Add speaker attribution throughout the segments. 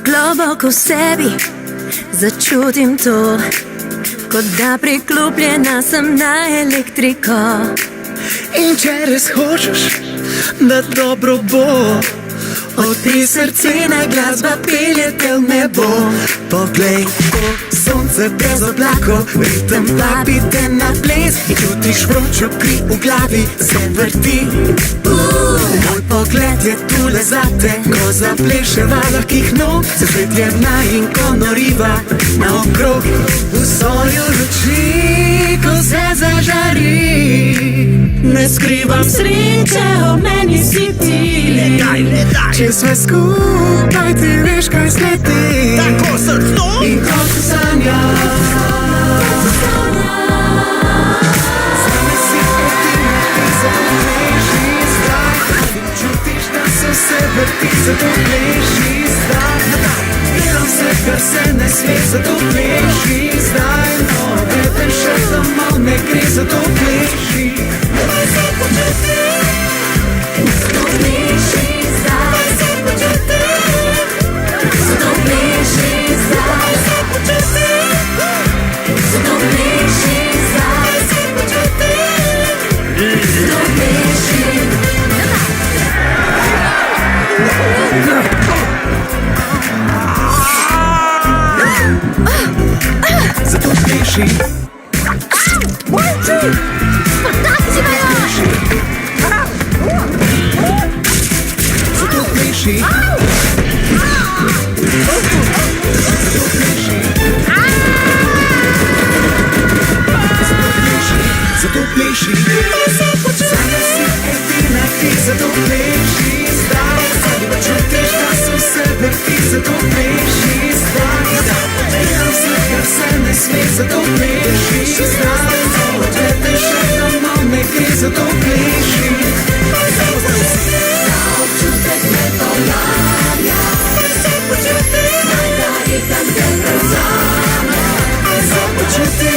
Speaker 1: Globoko v sebi začutim to, kot da priklopljena sem na elektriko.
Speaker 2: In če res hočeš, da dobro bo, odpri srce, naj glasba pelje te v nebo. Poglej, sonce brez oblakov, ritem vabi te na ples in čutiš vročo kri v glavi se vrti. Moj pogled je tule zate, ko zapleševa lahkih nog, se svet je in ko noriva naokrog. V sonju luči, ko se zažari, ne skrivam sreče, o meni si ti. Če sve skupaj, ti veš, kaj sledi.
Speaker 3: Tako srčno
Speaker 2: in ko se sanja, zame si edina, ti zapleši zdaj. Čutiš, da se vse vrti, zato pleši zdaj. Delam vse, kar se ne sme, zato pleši zdaj. No, vreden še domov ne gre, zato pleši.
Speaker 1: Daj se počuti, zato pleši zdaj. Daj se počuti, zato pleši zdaj. Daj se počuti, zato pleši zdaj. Daj se počuti, zato pleši.
Speaker 2: Zato pleši. Zato pleši. Zato pleši. Zame si edina ti, zato pleši zdaj. Čutiš, da se vse vrti, zato pleši zdaj. Delam vse, kar se ne sme, zato pleši zdaj. Odvedeš še domov ne gre, zato pleši.
Speaker 1: Občutek me poganja, da se počuti, naj da ritem te prevzame.
Speaker 2: Se počuti,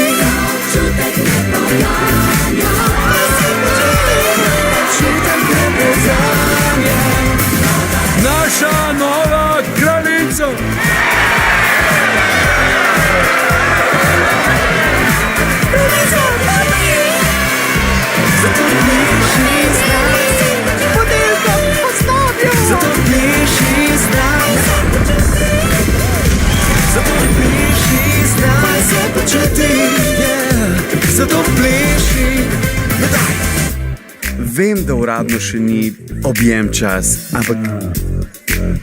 Speaker 1: Občutek me poganja, da se počuti,
Speaker 2: čutim te prevzame.
Speaker 3: Naša nova kraljica.
Speaker 2: Zato pleši zdaj.
Speaker 1: Podelka pod stadion.
Speaker 2: Zato pleši zdaj. Zato pleši zdaj. Se počuti, zato pleši.
Speaker 3: Vem, da uradno še ni objem čas, ampak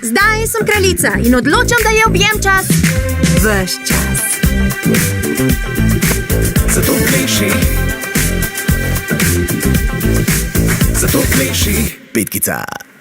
Speaker 1: Zdaj sem kraljica in odločam, da je objem čas ves čas.
Speaker 2: Zato pleši. Zato pleši.
Speaker 3: petkica.